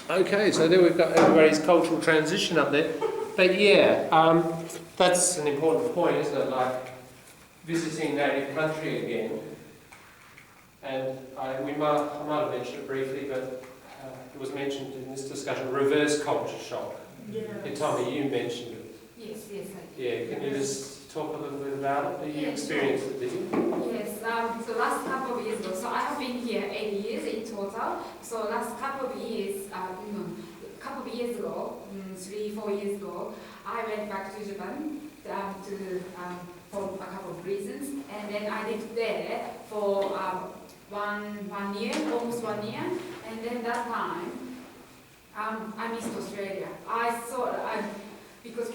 Okay, so there we've got everybody's cultural transition up there. But yeah, that's an important point, isn't it? Like visiting native country again. And I might have mentioned it briefly, but it was mentioned in this discussion, reverse culture shock. Yeah. And Tommy, you mentioned it. Yes, I did. Yeah, can you just talk a little bit about it? You experienced it, did you? Yes, so last couple of years ago, so I have been here 8 years in total. So last couple of years, couple of years ago, 3-4 years ago, I went back to Japan for a couple of reasons, and then I lived there for one year, almost 1 year, and then that time I missed Australia. I thought because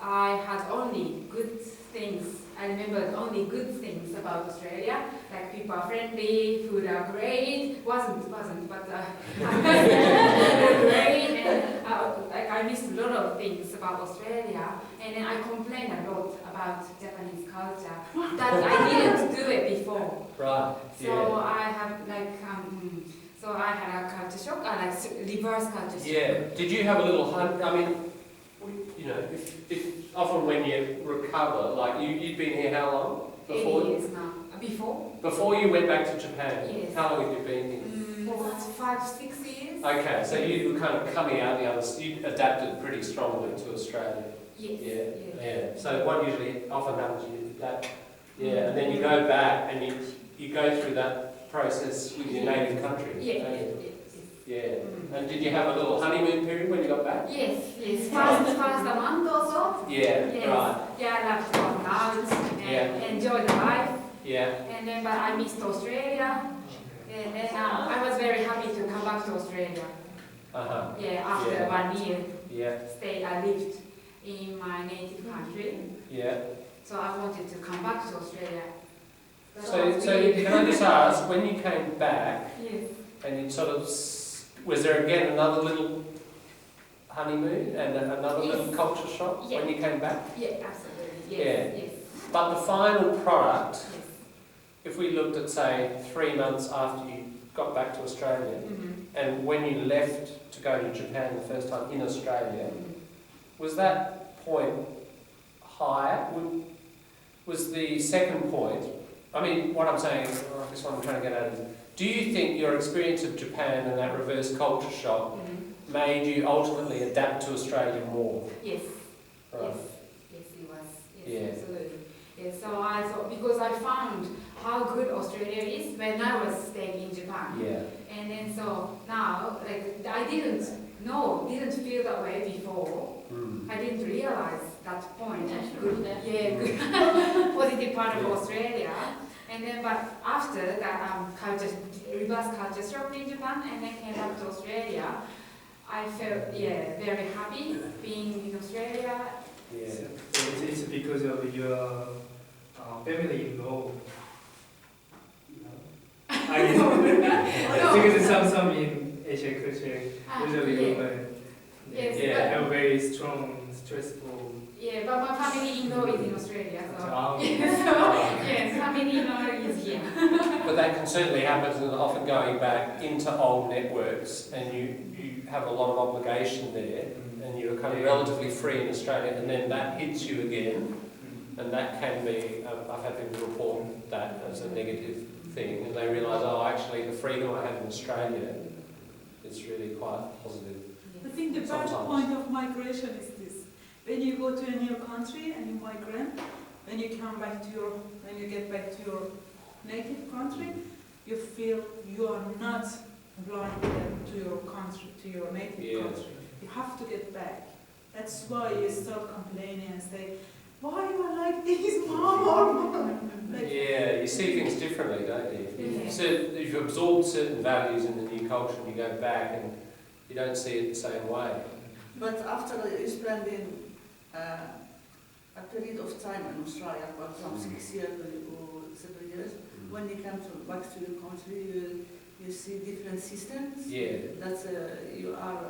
I had only good things. I remembered only good things about Australia, like people are friendly, food are great. Wasn't, but great. And like I missed a lot of things about Australia, and then I complained a lot about Japanese culture that I didn't do it before. Right. So I have so I had a culture shock, like reverse culture shock. Yeah. Did you have a little hunt? I mean, you know, if often when you recover, like you'd been here how long? 8 years now. Before? Before you went back to Japan? Yes. How long had you been here? 5-6 years. Okay, so you were kind of coming out the other, you adapted pretty strongly to Australia. Yes. Yeah. So what usually often happens, you adapt, and then you go back and you go through that process with your native country. Yeah. And did you have a little honeymoon period when you got back? Yes. First a month or so. Yeah, yes. right. Yeah, I loved going out and enjoy the life. Yeah. And then, but I missed Australia. And then I was very happy to come back to Australia. Yeah, after 1 year stay, I lived in my native country. Yeah. So I wanted to come back to Australia. So can I just ask, when you came back, yes. and you sort of, was there again another little honeymoon and another little culture shock when you came back? Yeah, absolutely. Yes. But the final product, if we looked at, say, 3 months after you got back to Australia, and when you left to go to Japan the first time in Australia, was that point higher? Was the second point, I mean, what I'm saying is, I guess what I'm trying to get at is, do you think your experience of Japan and that reverse culture shock made you ultimately adapt to Australia more? Yes. Right. Yes, it was. Yes, Yeah. absolutely. Yes, so I thought, because I found how good Australia is when I was staying in Japan. Yeah. And then so now, like, I didn't feel that way before. I didn't realize that point. Good, positive part of Australia. And then, but after that reverse culture shock in Japan, and then came back to Australia, I felt very happy being in Australia. Yeah. So it's because of your family-in-law. Because some in Asian culture usually women have very strong, stressful. Yeah, but my family-in-law is in Australia, so family-in-law is here. But that can certainly happen, and often going back into old networks, and you have a lot of obligation there, and you're kind of relatively free in Australia, and then that hits you again, and that can be, I've had people report that as a negative thing, and they realise, actually the freedom I have in Australia is really quite positive. I think the bad point of migration is this. When you go to a new country and you migrate, when you get back to your native country, you feel you are not belonging to your country, to your native country. You have to get back. That's why you start complaining and say, why you are like this, mom? You see things differently, don't you? So if you absorb certain values in the new culture and you go back and you don't see it the same way. But after you spend a period of time in Australia, for example 6 years or 7 years, when you come back to your country, you see different systems. Yeah. That you are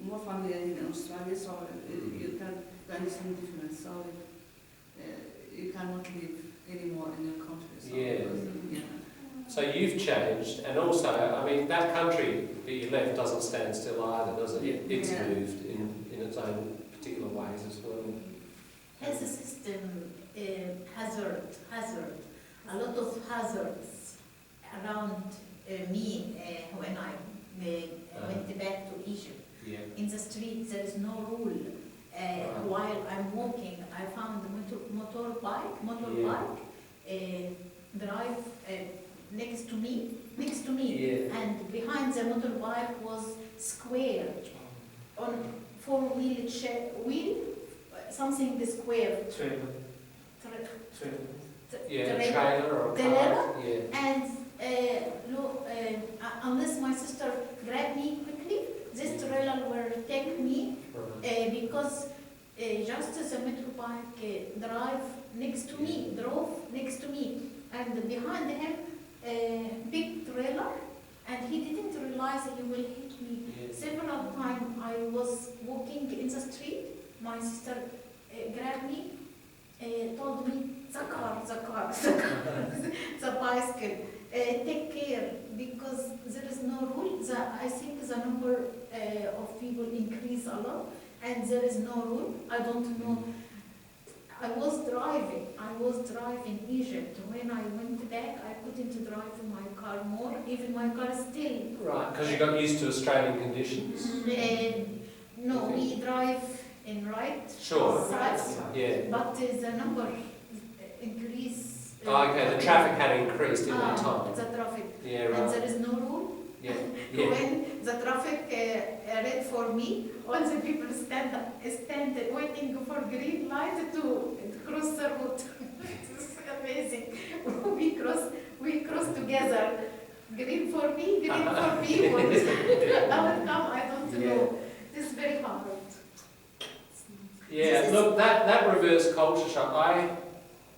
more familiar in Australia, so you can understand difference. So you cannot live anymore in your country. So So you've changed, and also, I mean, that country that you left doesn't stand still either, does it? It's Yeah. moved in its own particular ways as well. Health system hazard, a lot of hazards around me when I went back to Egypt. Yeah. In the street, there is no rule. While I'm walking, I found a motorbike drive next to me, Yeah. and behind the motorbike was square on four-wheel something square. Trailer. Yeah, Trailer. trailer or a Trailer. car. Yeah. And unless my sister grabbed me quickly, this trailer will take me Right. because just the motorbike drove next to me, and behind him big trailer, and he didn't realize he will hit me. Yeah. Several times I was walking in the street, my sister grabbed me, told me, the car, the bicycle, take care, because there is no rule. I think the number of people increase a lot, and there is no rule. I don't know. I was driving Egypt. When I went back, I couldn't drive my car more. Even my car still. Right, because you got used to Australian conditions. No, we drive in right Sure. side, Yeah. but the number increase. Oh, okay, the traffic had increased in that The time. traffic, Yeah, and right. there is no rule. Yeah. Yeah. When the traffic red for me, all the people stand waiting for green light to cross the road. It's amazing. We cross together. Green for me, green for me. I will come, I don't know. It's very hard. Yeah, look, that reverse culture shock,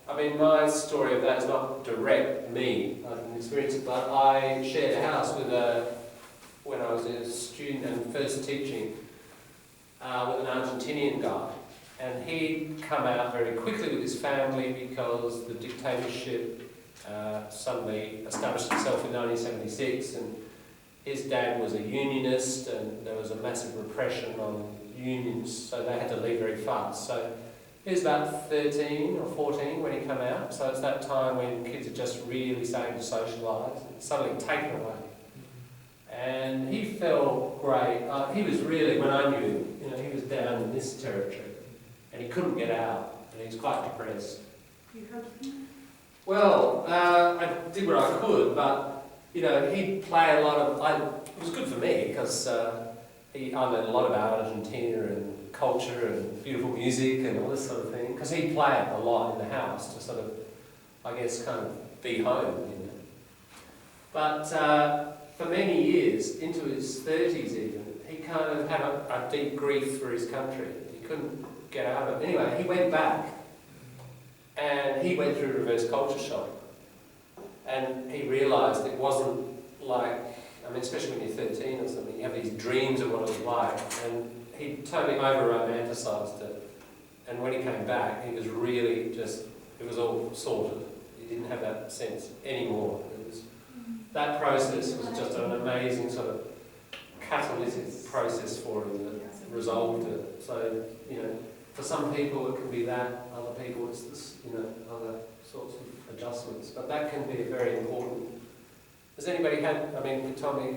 I mean, my story of that is not direct me, I didn't experience it, but I shared a house with when I was a student and first teaching, with an Argentinian guy. And he'd come out very quickly with his family because the dictatorship suddenly established itself in 1976, and his dad was a unionist, and there was a massive repression on unions, so they had to leave very fast. So he was about 13 or 14 when he came out, so it's that time when kids are just really starting to socialise, suddenly taken away. And he felt great. He was really, when I knew him, he was down in this territory, and he couldn't get out, and he was quite depressed. You helped him? Well, I did what I could, but he'd play a lot of. It was good for me because I learned a lot about Argentina and culture and beautiful music and all this sort of thing. Because he'd play it a lot in the house to sort of, I guess, kind of be home, But for many years, into his 30s even, he kind of had a deep grief for his country. He couldn't get out of it. Anyway, he went back. And he went through reverse culture shock, and he realised it wasn't like, especially when you're 13 or something, you have these dreams of what it was like, and he totally over-romanticised it. And when he came back, he was really it was all sorted. He didn't have that sense anymore. That process was just an amazing sort of catalytic process for him that resolved it. So, for some people it can be that, other people it's this, other sorts of adjustments. But that can be very important. Has anybody had, you told me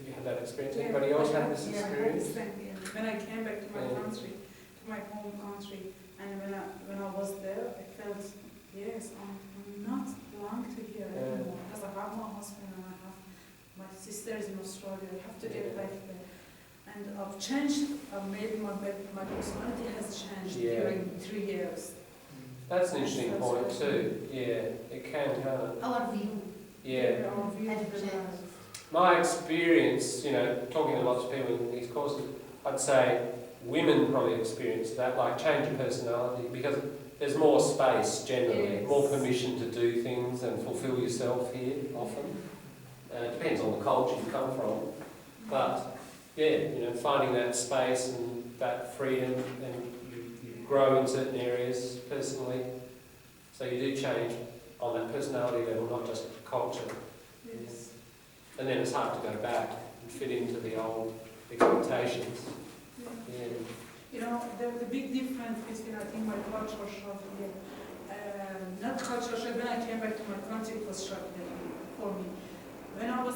you had that experience. Anybody else had this experience? When I came back to my country, to my home country, and when I was there, I felt, yes, I'm not belong to here anymore, because I have my husband and I have my sisters in Australia. I have to get back there. And I've changed, maybe my personality has changed during 3 years. That's an interesting point too. Yeah, it can happen. Our view. Yeah. Our view Has of the changed. life. My experience, talking to lots of people in these courses, I'd say women probably experience that, like change of personality, because there's more space generally, Yes. more permission to do things and fulfil yourself here often. It depends on the culture you come from, but finding that space and that freedom, and you grow in certain areas personally, so you do change on that personality level, not just culture. Yeah. And then it's hard to go back and fit into the old expectations. Yeah. You know, the big difference between, I think, my culture shock here, not culture shock, when I came back to my country, it was shock for me. When I was,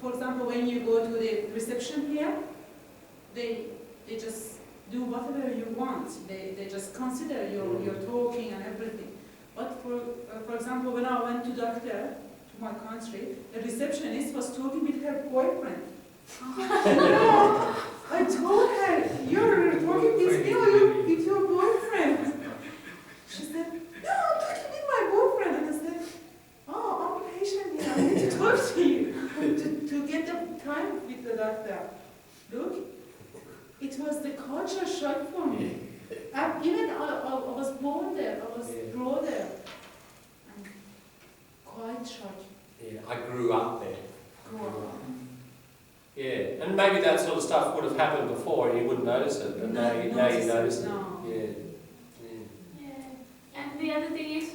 for example, when you go to the reception here, they just do whatever you want. They just consider your talking and everything. But for example, when I went to doctor, to my country, the receptionist was talking with her boyfriend. I told her, you're talking with me or with your boyfriend? She said, no, I'm talking with my boyfriend. And I said, oh, I'm patient here. I need to talk to you to get the time with the doctor. Look, it was the culture shock for me. Even I was born there, I was brought there. And quite shocked. Yeah, I grew up there. Grew up. Yeah, and maybe that sort of stuff would have happened before and you wouldn't notice it, but now you notice it. No. Yeah. Yeah. And the other thing is,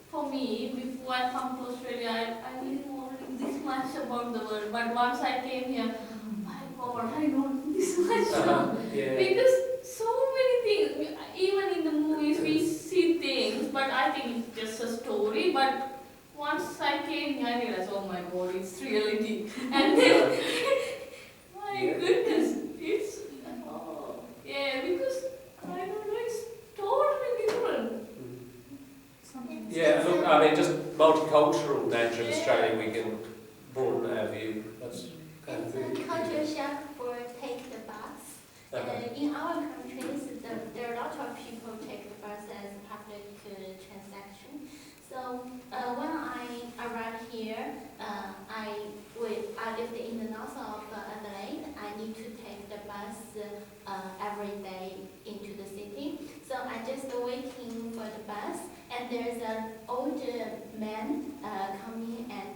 for me, before I come to Australia, I didn't know this much about the world. But once I came here, my God, I know this much. Yeah. Because so many things, even in the movies we see things, but I think it's just a story. But once I came here, I realized, oh my God, it's reality. And then, my goodness, it's, yeah, because, I don't know, it's totally different. Yeah, look, I mean, just multicultural nature of Australia, we can broaden our view. That's kind of It's good. a culture shock for take the bus. In our countries, there are a lot of people take the bus as public transaction. So when I arrived here, I lived in the north of Adelaide. I need to take the bus every day into the city. So I just waiting for the bus, and there's an old man coming, and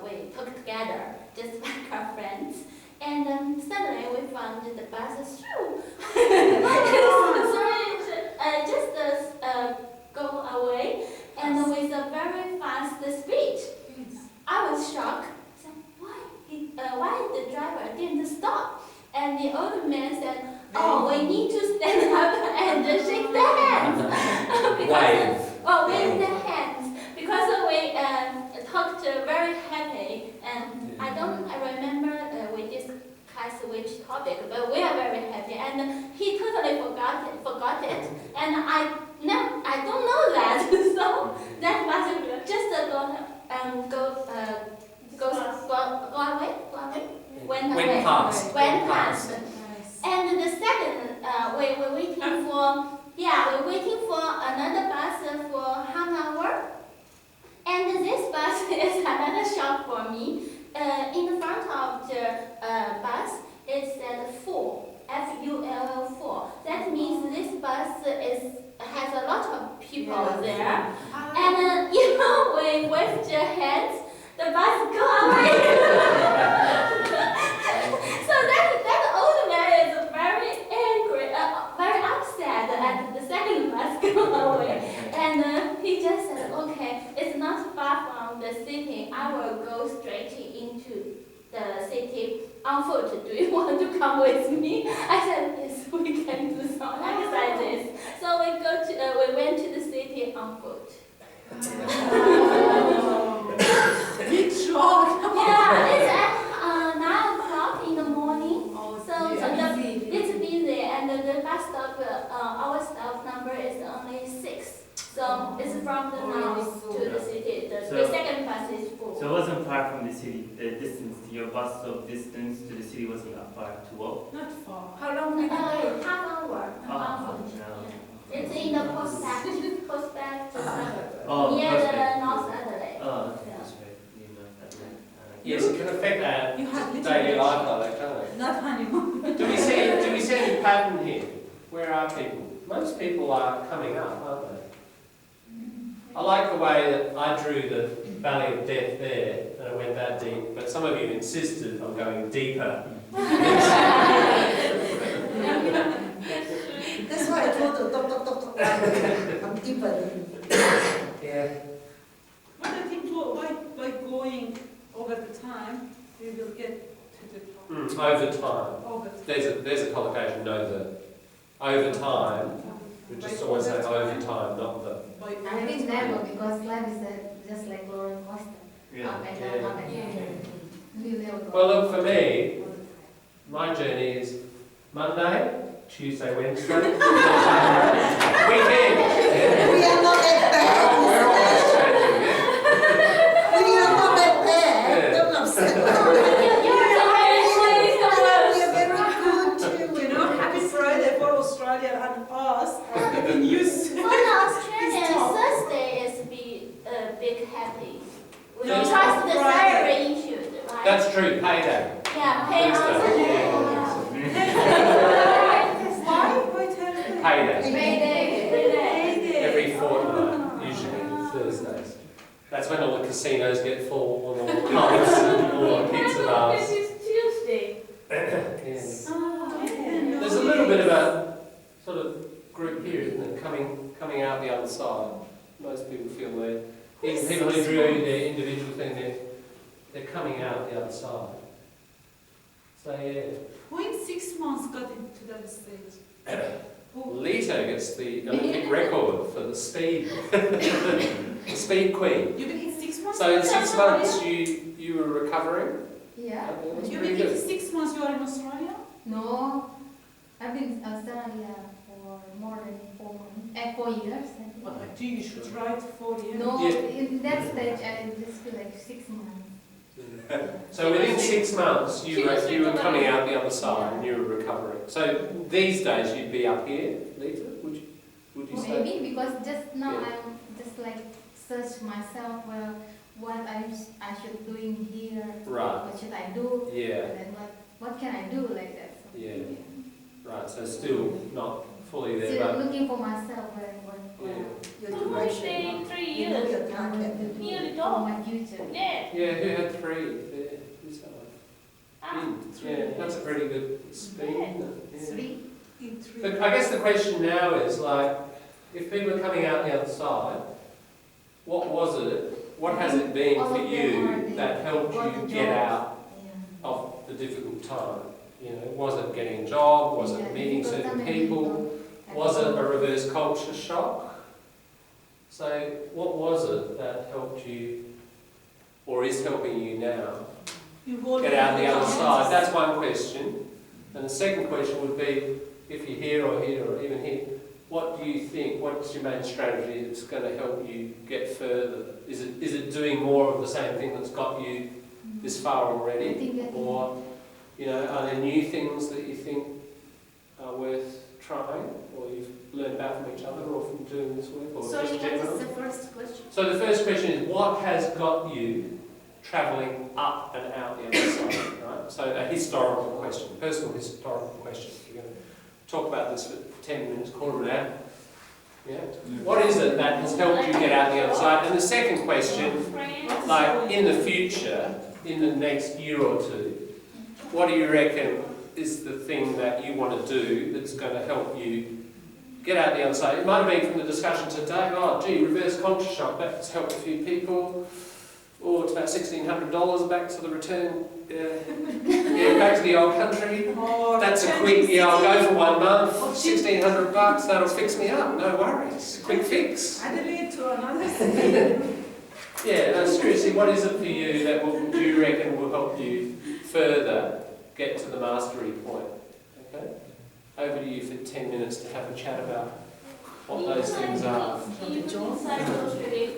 we talk together, just like our friends. And suddenly we found the bus is through. So it just go away, and with a very fast speed. I was shocked. I said, why the driver didn't stop? And the old man said, oh, we need to stand up and shake the hands. Wave the hands. Because we talked very happy, and I remember we discussed which topic, but we are very happy. And he totally forgot it, and I don't know that. So that was just go away. Went past. And the second, we're waiting for another bus for half an hour. And this bus is another shock for me. In the front of the bus, it said 4, F-U-L-L 4. That means this bus has a lot of people there. And we waved your hands, the bus go away. So that old man is very angry, very upset at the second bus go away. And he just said, okay, it's not far from the city. I will go straight into the city on foot. Do you want to come with me? I said, yes, we can do something like this. So we went to the city on foot. Big shock. Yeah, it's at 9 o'clock in the morning. It's busy, and the bus stop, our stop number is only 6. So it's from the north to the city. The second bus is full. So it wasn't far from the city. The distance, your bus stop distance to the city wasn't that far to walk. Not far. How long did it take? Half hour. On foot. It's in the prospect near the North Adelaide. Oh, Yeah. that's right. Yes, it can affect our You had little daily bit. life like that, can't it? Not honeymoon. Do we see any pattern here? Where are people? Most people are coming up, aren't they? I like the way that I drew the Valley of Death there, and it went that deep, but some of you insisted on going deeper. That's why I told her, talk. I'm deeper. Yeah. But I think by going over the time, we will get to the top. Over time. Over time. There's a collocation, no the. Over time, we just always say over time, not the. By I think never, because life is just like roller coaster. Up and down, up and down. We never go. Well, look, for me, my journey is Monday, Tuesday, Wednesday, Thursday, weekend. We are not at bad. We're always changing, yeah. We are not at bad. Yeah. Don't upset. We are very good too. You know, Happy Friday for Australia and us are getting used to For Australia, Thursday is big happy. We No, trust the Friday. salary issued, right? That's true, payday. Yeah, pay Thursday. Why? Why Thursday? Payday. Payday, payday. Every fortnight, usually, Thursdays. That's when all the casinos get full, and all the pubs and all the pizza bars. This is Tuesday. Yes. Oh, yeah. There's a little bit of a sort of group here, isn't it? Coming out the other side. Most people feel even people who do their individual thing, they're coming out the other side. So yeah. Who in 6 months got into that stage? Who? Lita gets the Olympic record for the speed. The speed queen. You've been in 6 months? So in 6 months you were recovering? Yeah. That's You've pretty been in good. 6 months you are in Australia? No, I've been in Australia for more than 4 years. I think. Well, I think you should try it 4 years. No, Yeah. in that stage I just feel like 6 months. So within 6 months you were coming out the other side and you were recovering. So these days you'd be up here, Lita, would you say? Maybe because just now Yeah. I'm just like search myself, well, what I should doing here. Right. What should I do? Yeah. And then what can I do like that? So, Yeah. Right, so still not fully there, Still but looking for myself what yeah. Your How much direction. they 3 You know years? your I want target. to do Nearly for done. my future. Yeah. Yeah, who had 3 there? Who's that one? Yeah, that's a pretty good speed. Isn't it? Yeah. 3. In 3 But I guess the question now is like, if people are coming out the other side, what was it? What has it been All for of them you are that helped got you the get jobs. out of the difficult time? You know, was it getting a job? Was it meeting certain people? Was it a reverse culture shock? So what was it that helped you, or is helping you now, get out the other side? That's one question. And the second question would be, if you're here or here or even here, what do you think, what's your main strategy that's going to help you get further? Is it doing more of the same thing that's got you this far already? Or, you know, are there new things that you think are worth trying, or you've learned about from each other, or from doing this work, or Sorry, just what general? is the first question? So the first question is, what has got you travelling up and out the other side? Right? So a historical question, a personal historical question. We're going to talk about this for 10 minutes, quarter of an hour. Yeah. What is it that has helped you get out the other side? And the second question, like in the future, in the next year or two, what do you reckon is the thing that you want to do that's going to help you get out the other side? It might have been from the discussion today, oh gee, reverse culture shock, that's helped a few people. Oh, it's about $1,600 back to the return, yeah, back to the old country. Or That's a quick, I'll go for 1 month, $1,600, that'll fix me up, no worries, quick fix. Adelaide to another city. Yeah, no, seriously, what is it for you that do you reckon will help you further get to the mastery point? Okay? Over to you for 10 minutes to have a chat about what those things are. Even inside Australia,